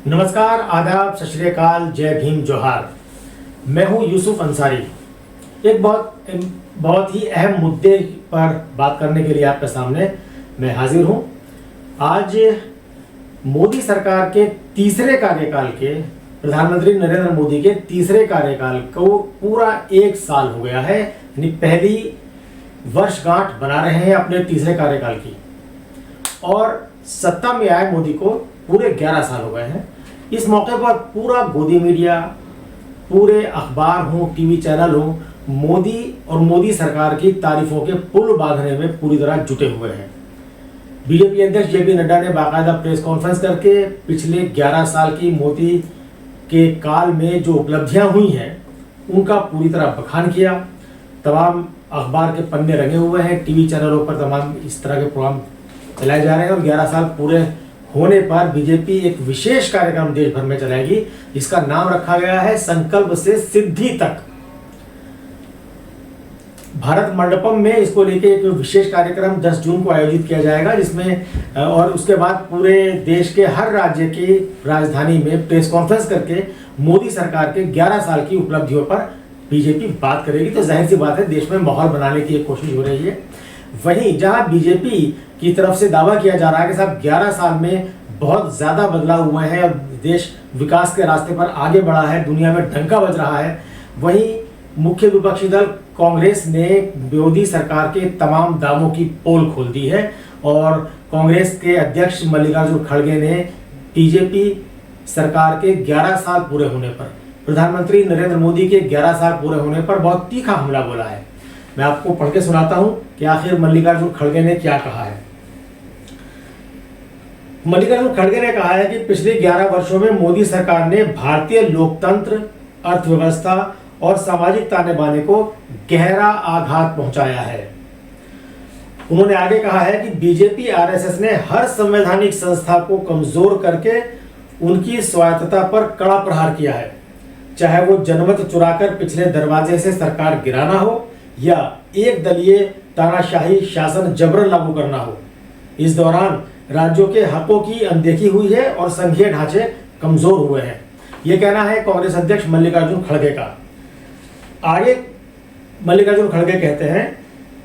नमस्कार, आदाब, सत श्री अकाल, जय भीम, जोहार। मैं हूं यूसुफ अंसारी। एक बहुत ही अहम मुद्दे पर बात करने के लिए आपके सामने मैं हाजिर हूं। आज मोदी सरकार के तीसरे कार्यकाल के प्रधानमंत्री नरेंद्र मोदी के तीसरे कार्यकाल को पूरा एक साल हो गया है, यानी पहली वर्षगांठ बना रहे हैं अपने तीसरे कार्यकाल की। और सत्ता में आए मोदी को पूरे 11 साल हो गए हैं। इस मौके पर पूरा गोदी मीडिया, पूरे अखबार हो, टीवी चैनल हो, मोदी और मोदी सरकार की तारीफों के पुल बांधने में पूरी तरह जुटे हुए हैं। बीजेपी अध्यक्ष जेपी नड्डा ने बाकायदा प्रेस कॉन्फ्रेंस करके पिछले 11 साल की मोदी के काल में जो उपलब्धियां हुई हैं उनका पूरी तरह बखान किया। तमाम अखबार के पन्ने रंगे हुए हैं, टीवी चैनलों पर तमाम इस तरह के प्रोग्राम चलाए जा रहे हैं। और 11 साल पूरे होने पर बीजेपी एक विशेष कार्यक्रम देश भर में चलाएगी, जिसका नाम रखा गया है संकल्प से सिद्धि तक। भारत मंडपम में इसको लेके एक विशेष कार्यक्रम 10 जून को आयोजित किया जाएगा, जिसमें और उसके बाद पूरे देश के हर राज्य की राजधानी में प्रेस कॉन्फ्रेंस करके मोदी सरकार के 11 साल की उपलब्धियों पर बीजेपी बात करेगी। तो जाहिर सी बात है, देश में माहौल बनाने की एक कोशिश हो रही है। वहीं जहां बीजेपी की तरफ से दावा किया जा रहा है कि साहब 11 साल में बहुत ज्यादा बदलाव हुए हैं और देश विकास के रास्ते पर आगे बढ़ा है, दुनिया में डंका बज रहा है, वहीं मुख्य विपक्षी दल कांग्रेस ने मोदी सरकार के तमाम दावों की पोल खोल दी है। और कांग्रेस के अध्यक्ष मल्लिकार्जुन खड़गे ने बीजेपी सरकार के 11 साल पूरे होने पर, प्रधानमंत्री नरेंद्र मोदी के 11 साल पूरे होने पर बहुत तीखा हमला बोला है। मैं आपको पढ़ के सुनाता हूं कि आखिर मल्लिकार्जुन खड़गे ने क्या कहा है। मल्लिकार्जुन खड़गे ने कहा है कि पिछले 11 वर्षों में मोदी सरकार ने भारतीय लोकतंत्र, अर्थव्यवस्था और सामाजिक ताने बाने को गहरा आघात पहुंचाया है। उन्होंने आगे कहा है कि बीजेपी आरएसएस ने हर संवैधानिक संस्था को कमजोर करके उनकी स्वायत्तता पर कड़ा प्रहार किया है, चाहे वो जनमत चुराकर पिछले दरवाजे से सरकार गिराना हो या एक दलीय तानाशाही शासन जबरन लागू करना हो। इस दौरान राज्यों के हकों की अनदेखी हुई है और संघीय ढांचे कमजोर हुए हैं। यह कहना है कांग्रेस अध्यक्ष मल्लिकार्जुन खड़गे का। आगे मल्लिकार्जुन खड़गे कहते हैं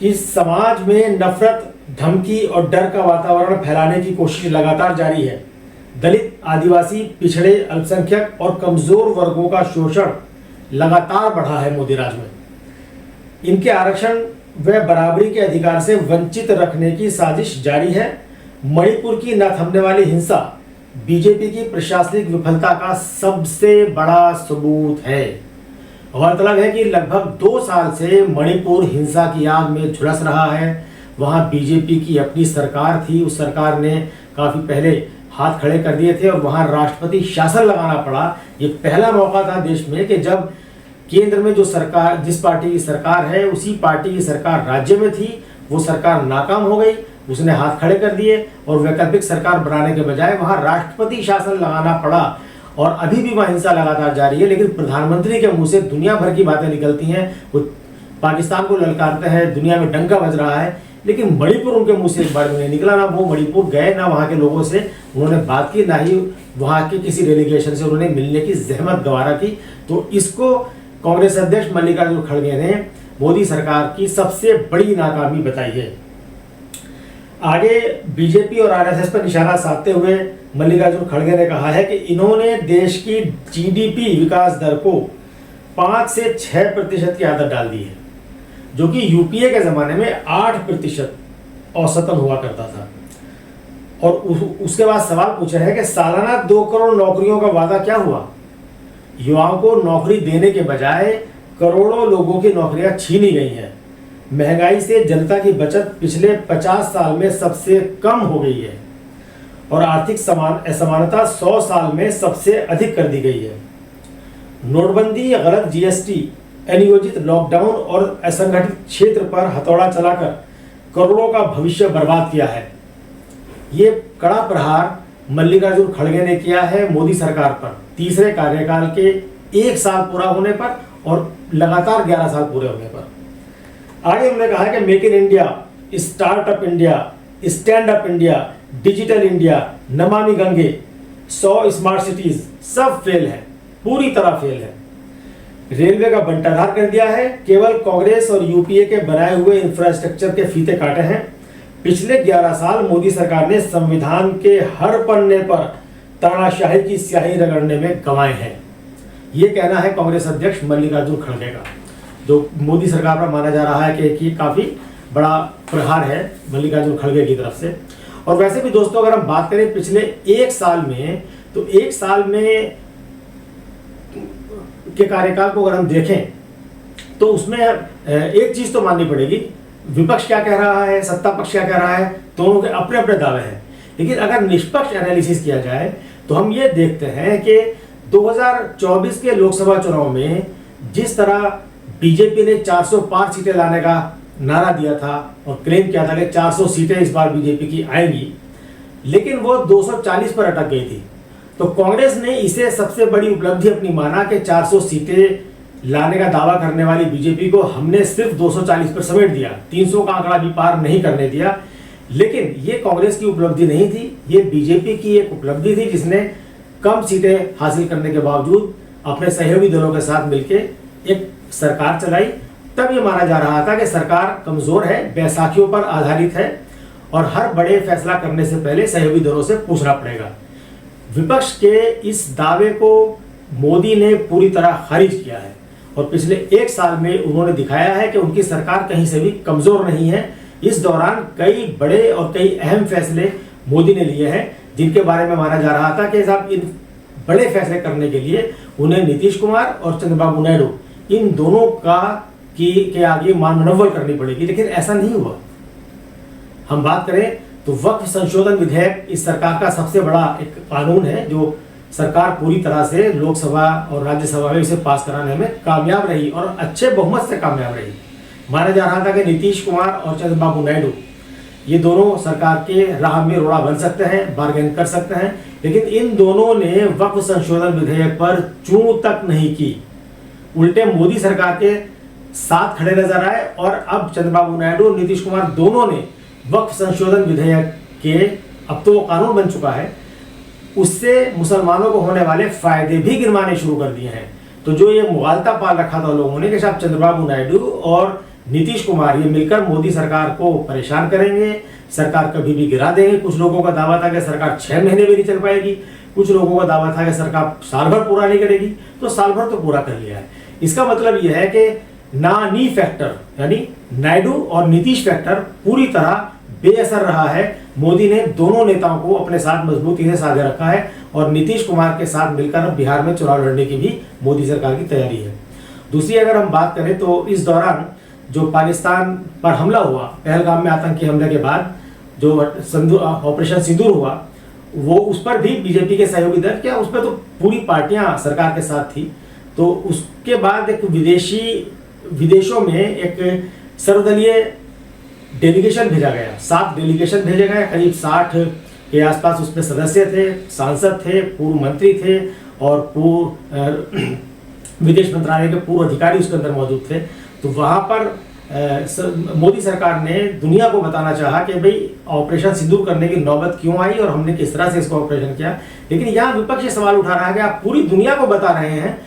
कि समाज में नफरत, धमकी और डर का वातावरण फैलाने की कोशिश लगातार जारी है। दलित, आदिवासी, पिछड़े, अल्पसंख्यक और कमजोर वर्गों का शोषण लगातार बढ़ा है मोदी राज में। इनके आरक्षण व बराबरी के अधिकार से वंचित रखने की साजिश जारी है। मणिपुर की न थमने वाली हिंसा बीजेपी की प्रशासनिक विफलता का सबसे बड़ा सबूत है। गौरतलब है कि लगभग 2 साल से मणिपुर हिंसा की आग में झुलस रहा है। वहां बीजेपी की अपनी सरकार थी, उस सरकार ने काफी पहले हाथ खड़े कर दिए थे और वहां राष्ट्रपति शासन लगाना पड़ा। ये पहला मौका था देश में कि जब केंद्र में जो सरकार, जिस पार्टी की सरकार है, उसी पार्टी की सरकार राज्य में थी, वो सरकार नाकाम हो गई, उसने हाथ खड़े कर दिए और वैकल्पिक सरकार बनाने के बजाय वहां राष्ट्रपति शासन लगाना पड़ा। और अभी भी वहां हिंसा लगातार जारी है, लेकिन प्रधानमंत्री के मुंह से दुनिया भर की बातें निकलती हैं। वो पाकिस्तान को ललकारते हैं, दुनिया में डंका बज रहा है, लेकिन मणिपुर उनके मुंह से एक बार भी नहीं निकला। ना वो मणिपुर गए, ना वहां के लोगों से उन्होंने बात की, ना ही वहां के किसी डेलीगेशन से उन्होंने मिलने की जहमत गवारा की। तो इसको कांग्रेस अध्यक्ष मल्लिकार्जुन खड़गे ने मोदी सरकार की सबसे बड़ी नाकामी बताई है। आगे बीजेपी और आरएसएस पर निशाना साधते हुए मल्लिकार्जुन खड़गे ने कहा है कि इन्होंने देश की जीडीपी विकास दर को 5 से 6% की आदत डाल दी है, जो कि यूपीए के जमाने में 8% औसतन हुआ करता था। और उसके बाद सवाल पूछा है कि सालाना 2 करोड़ नौकरियों का वादा क्या हुआ। युवाओं को नौकरी देने के बजाय करोड़ों लोगों की नौकरियां छीनी गई हैं। महंगाई से जनता की बचत पिछले 50 साल में सबसे कम हो गई है और आर्थिक असमानता 100 साल में सबसे अधिक कर दी गई है। नोटबंदी, गलत जीएसटी, अनियोजित लॉकडाउन और असंगठित क्षेत्र पर हथौड़ा चलाकर करोड़ों का भविष्य बर्बाद किया है। ये कड़ा प्रहार मल्लिकार्जुन खड़गे ने किया है मोदी सरकार पर तीसरे कार्यकाल के 1 साल पूरा होने पर और लगातार 11 साल पूरे होने पर। आगे उन्होंने कहा कि make in India, startup India, stand up India, digital India, Namami Gange 100 smart cities सब फेल है, पूरी तरह फेल है। रेलवे का बंटाधार कर दिया है, केवल कांग्रेस और यूपीए के बनाए हुए इंफ्रास्ट्रक्चर के फीते काटे हैं। पिछले 11 साल मोदी सरकार ने संविधान के हर पन्ने पर तानाशाही की स्याही रगड़ने में गंवाए हैं। ये कहना है कांग्रेस अध्यक्ष मल्लिकार्जुन खड़गे का, जो मोदी सरकार पर माना जा रहा है कि काफी बड़ा प्रहार है मल्लिकार्जुन खड़गे की तरफ से। और वैसे भी दोस्तों, अगर हम बात करें पिछले एक साल में, तो एक साल में के कार्यकाल को अगर हम देखें तो उसमें एक चीज तो माननी पड़ेगी, विपक्ष क्या कह रहा है, सत्ता पक्ष क्या कह रहा है, दोनों के अपने अपने दावे हैं। लेकिन अगर निष्पक्ष एनालिसिस किया जाए तो हम ये देखते हैं कि 2024 के लोकसभा चुनाव में जिस तरह बीजेपी ने 405 सीटें लाने का नारा दिया था और क्लेम किया था कि 400 सीटें इस बार बीजेपी की आएंगी, लेकिन वो 240 पर अटक गई थी। तो कांग्रेस ने इसे सबसे बड़ी उपलब्धि अपनी माना कि 400 सीटें लाने का दावा करने वाली बीजेपी को हमने सिर्फ 240 पर समेट दिया, 300 का आंकड़ा भी पार नहीं करने दिया। लेकिन ये कांग्रेस की उपलब्धि नहीं थी, ये बीजेपी की एक उपलब्धि थी, जिसने कम सीटें हासिल करने के बावजूद अपने सहयोगी दलों के साथ मिलकर एक सरकार चलाई। तब ये माना जा रहा था कि सरकार कमजोर है, बैसाखियों पर आधारित है और हर बड़े फैसला करने से पहले सहयोगी दलों से पूछना पड़ेगा। विपक्ष के इस दावे को मोदी ने पूरी तरह खारिज किया है और पिछले एक साल में उन्होंने दिखाया है कि उनकी सरकार कहीं से भी कमजोर नहीं है। इस दौरान कई बड़े और कई अहम फैसले मोदी ने लिए हैं, जिनके बारे में माना जा रहा था कि साहब इन बड़े फैसले करने के लिए उन्हें नीतीश कुमार और चंद्रबाबू नायडू इन दोनों के आगे मानमनव्वल करनी पड़ेगी, लेकिन ऐसा नहीं हुआ। हम बात करें तो वक्फ संशोधन विधेयक इस सरकार का सबसे बड़ा एक कानून है, जो सरकार पूरी तरह से लोकसभा और राज्यसभा में इसे पास कराने में कामयाब रही और अच्छे बहुमत से कामयाब रही। माना जा रहा था कि नीतीश कुमार और चंद्रबाबू नायडू ये दोनों सरकार के राह में रोड़ा बन सकते हैं, बार्गेन कर सकते हैं, लेकिन इन दोनों ने वक्फ संशोधन विधेयक पर चूं तक नहीं की, उल्टे मोदी सरकार के साथ खड़े नजर आए। और अब चंद्रबाबू नायडू और नीतीश कुमार दोनों ने वक्फ संशोधन विधेयक के, अब तो वो कानून बन चुका है, उससे मुसलमानों को होने वाले फायदे भी गिनवाने शुरू कर दिए हैं। तो जो ये मुगालता पाल रखा था लोगों ने कि साहब चंद्रबाबू नायडू और नीतीश कुमार ये मिलकर मोदी सरकार को परेशान करेंगे, सरकार कभी भी गिरा देंगे। कुछ लोगों का दावा था कि सरकार 6 महीने भी नहीं चल पाएगी, कुछ लोगों का दावा था कि सरकार साल भर पूरा नहीं करेगी, तो साल भर तो पूरा कर लिया है। इसका मतलब यह है कि ना-नी फैक्टर यानी नायडू और नीतीश फैक्टर पूरी तरह बेअसर रहा है। मोदी ने दोनों नेताओं को अपने साथ मजबूती से साझे रखा है और नीतीश कुमार के साथ मिलकर बिहार में चुनाव लड़ने की भी मोदी सरकार की तैयारी है। दूसरी अगर हम बात करें तो इस दौरान जो पाकिस्तान पर हमला हुआ, पहलगाम में आतंकी हमले के बाद जो ऑपरेशन सिंदूर हुआ, वो उस पर भी बीजेपी के सहयोगी दल, क्या उस पर तो पूरी पार्टियां सरकार के साथ थी। तो उसके बाद एक विदेशों में एक सर्वदलीय डेलीगेशन भेजा गया, 7 डेलीगेशन भेजे गए, करीब 60 के आसपास उसमें सदस्य थे, सांसद थे, पूर्व मंत्री थे और पूर्व विदेश मंत्रालय के पूर्व अधिकारी उसके अंदर मौजूद थे। तो वहां पर मोदी सरकार ने दुनिया को बताना चाहा कि भाई ऑपरेशन सिंदूर करने की नौबत क्यों आई और हमने किस तरह से इसको ऑपरेशन किया। लेकिन यहाँ विपक्ष ये सवाल उठा रहा है कि आप पूरी दुनिया को बता रहे हैं,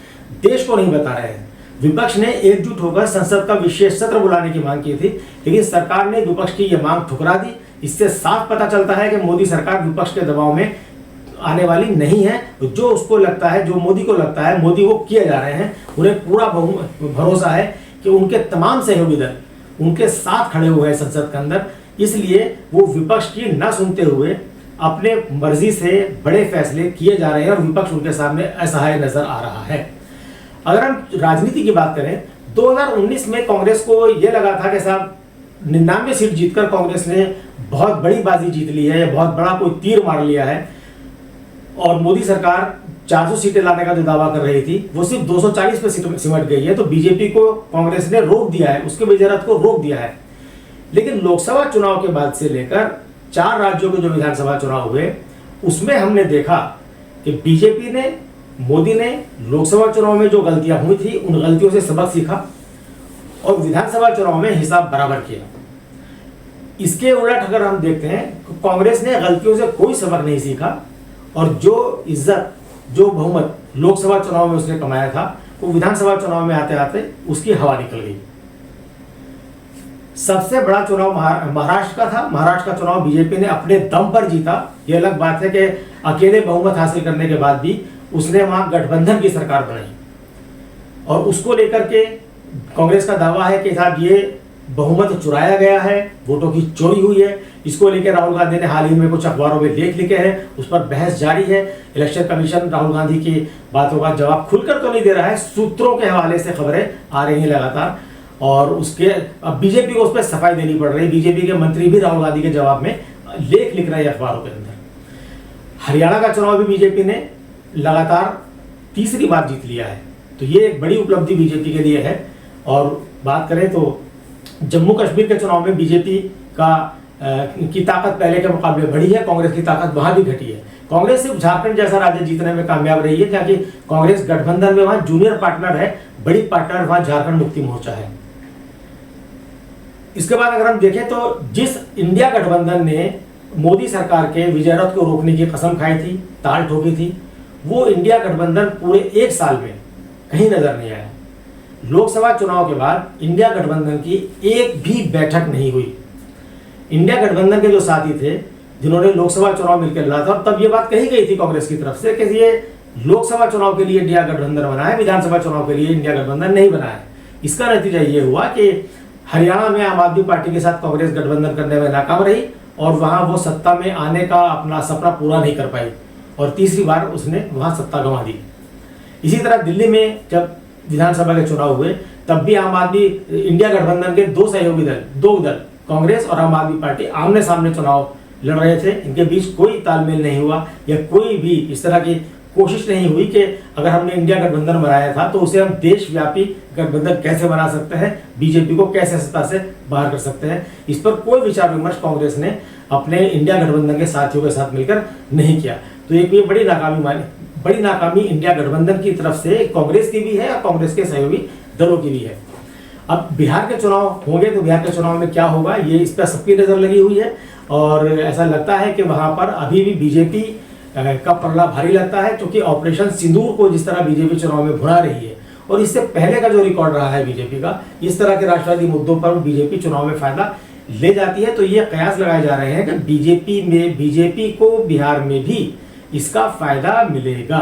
देश को नहीं बता रहे हैं। विपक्ष ने एकजुट होकर संसद का विशेष सत्र बुलाने की मांग की थी, लेकिन सरकार ने विपक्ष की यह मांग ठुकरा दी। इससे साफ पता चलता है कि मोदी सरकार विपक्ष के दबाव में आने वाली नहीं है। जो उसको लगता है, जो मोदी को लगता है, मोदी वो किए जा रहे हैं। उन्हें पूरा भरोसा है कि उनके तमाम सहयोगी दल उनके साथ खड़े हुए हैं संसद के अंदर, इसलिए वो विपक्ष की न सुनते हुए अपने मर्जी से बड़े फैसले किए जा रहे हैं और विपक्ष उनके सामने असहाय नजर आ रहा है। अगर हम राजनीति की बात करें, 2019 में कांग्रेस को यह लगा था कि साहब 99 सीट जीतकर कांग्रेस ने बहुत बड़ी बाजी जीत ली है, बहुत बड़ा कोई तीर मार लिया है और मोदी सरकार 400 सीटें लाने का जो दावा कर रही थी वो सिर्फ 240 पे सिमट गई है। तो बीजेपी को कांग्रेस ने रोक दिया है, उसके बेजरत को रोक दिया है। लेकिन लोकसभा चुनाव के बाद से लेकर 4 राज्यों के जो विधानसभा चुनाव हुए उसमें हमने देखा कि बीजेपी ने, मोदी ने लोकसभा चुनाव में जो गलतियां हुई थी उन गलतियों से सबक सीखा और विधानसभा चुनाव में हिसाब बराबर किया। इसके उलट अगर हम देखते हैं, कांग्रेस ने गलतियों से कोई सबक नहीं सीखा और जो इज्जत, जो बहुमत लोकसभा चुनाव में उसने कमाया था, वो विधानसभा चुनाव में आते आते उसकी हवा निकल गई। सबसे बड़ा चुनाव महाराष्ट्र का था। महाराष्ट्र का चुनाव बीजेपी ने अपने दम पर जीता। ये अलग बात है कि अकेले बहुमत हासिल करने के बाद भी उसने वहां गठबंधन की सरकार बनाई, और उसको लेकर के कांग्रेस का दावा है कि साहब ये बहुमत चुराया गया है, वोटों की चोरी हुई है। इसको लेकर राहुल गांधी ने हाल ही में कुछ अखबारों में लेख लिखे हैं, उस पर बहस जारी है। इलेक्शन कमीशन राहुल गांधी की बातों का जवाब खुलकर तो नहीं दे रहा है, सूत्रों के हवाले से खबरें आ रही हैं लगातार, और उसके अब बीजेपी को उस पर सफाई देनी पड़ रही है। बीजेपी के मंत्री भी राहुल गांधी के जवाब में लेख लिख रहे हैं अखबारों के अंदर। हरियाणा का चुनाव भी बीजेपी ने लगातार तीसरी बार जीत लिया है, तो ये एक बड़ी उपलब्धि बीजेपी के लिए है। और बात करें तो जम्मू कश्मीर के चुनाव में बीजेपी की ताकत पहले के मुकाबले बढ़ी है, कांग्रेस की ताकत वहां भी घटी है। कांग्रेस सिर्फ झारखंड जैसा राज्य जीतने में कामयाब रही है, क्योंकि कांग्रेस गठबंधन में वहां जूनियर पार्टनर है, बड़ी पार्टनर वहां झारखंड मुक्ति मोर्चा है। इसके बाद अगर हम देखें तो जिस इंडिया गठबंधन ने मोदी सरकार के विजय रथ को रोकने की कसम खाई थी, ताल ठोकी थी, वो इंडिया गठबंधन पूरे एक साल में कहीं नजर नहीं आया। लोकसभा चुनाव के बाद इंडिया गठबंधन की एक भी बैठक नहीं हुई। इंडिया गठबंधन के जो साथी थे जिन्होंने लोकसभा चुनाव मिलकर लड़ा था, और तब ये बात कही गई थी कांग्रेस की तरफ से कि ये लोकसभा चुनाव के लिए इंडिया गठबंधन बना है, विधानसभा चुनाव के लिए इंडिया गठबंधन नहीं बना है। इसका नतीजा ये हुआ कि हरियाणा में आम आदमी पार्टी के साथ कांग्रेस गठबंधन करने में नाकाम रही, और वहां वो सत्ता में आने का अपना सपना पूरा नहीं कर पाई, और तीसरी बार उसने वहां सत्ता गंवा दी। इसी तरह दिल्ली में जब विधानसभा के चुनाव हुए, तब भी आम आदमी इंडिया गठबंधन के दो सहयोगी दो दल कांग्रेस और आम आदमी पार्टी आमने सामने चुनाव लड़ रहे थे। इनके बीच कोई तालमेल नहीं हुआ, या कोई भी इस तरह की कोशिश नहीं हुई कि अगर हमने इंडिया गठबंधन बनाया था तो उसे हम देशव्यापी गठबंधन कैसे बना सकते हैं, बीजेपी को कैसे सत्ता से बाहर कर सकते हैं। इस पर कोई विचार विमर्श कांग्रेस ने अपने इंडिया गठबंधन के साथियों के साथ मिलकर नहीं किया। तो एक ये बड़ी नाकामी इंडिया गठबंधन की तरफ से कांग्रेस की भी है और कांग्रेस के सहयोगी दलों की भी है। अब बिहार के चुनाव होंगे तो बिहार के चुनाव में क्या होगा, ये इस पर सबकी नजर लगी हुई है, और ऐसा लगता है कि वहां पर अभी भी बीजेपी का पलड़ा भारी लगता है, क्योंकि ऑपरेशन सिंदूर को जिस तरह बीजेपी चुनाव में भुना रही है, और इससे पहले का जो रिकॉर्ड रहा है बीजेपी का, इस तरह के राष्ट्रवादी मुद्दों पर बीजेपी चुनाव में फायदा ले जाती है। तो ये कयास लगाए जा रहे हैं कि बीजेपी को बिहार में भी इसका फायदा मिलेगा।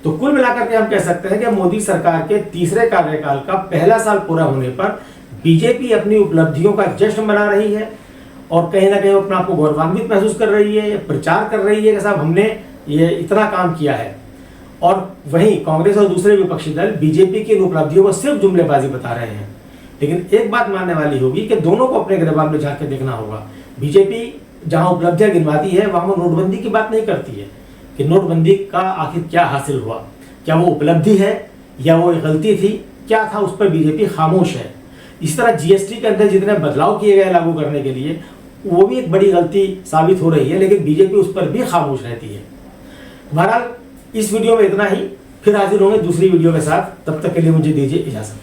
तो कुल मिलाकर के हम कह सकते हैं कि मोदी सरकार के तीसरे कार्यकाल का पहला साल पूरा होने पर बीजेपी अपनी उपलब्धियों का जश्न मना रही है, और कहीं ना कहीं अपने आप को गौरवान्वित महसूस कर रही है, प्रचार कर रही है कि साहब हमने ये इतना काम किया है। और वहीं कांग्रेस और दूसरे विपक्षी दल बीजेपी की इन उपलब्धियों को सिर्फ जुमलेबाजी बता रहे हैं। लेकिन एक बात मानने वाली होगी कि दोनों को अपने गिरबान में झांक के देखना होगा। बीजेपी जहां उपलब्धियां गिनवाती है वहां वो नोटबंदी की बात नहीं करती है कि नोटबंदी का आखिर क्या हासिल हुआ, क्या वो उपलब्धि है या वो एक गलती थी, क्या था, उस पर बीजेपी खामोश है। इस तरह जीएसटी के अंदर जितने बदलाव किए गए लागू करने के लिए, वो भी एक बड़ी गलती साबित हो रही है, लेकिन बीजेपी उस पर भी खामोश रहती है। बहरहाल इस वीडियो में इतना ही, फिर हाजिर होंगे दूसरी वीडियो के साथ। तब तक के लिए मुझे दीजिए इजाजत।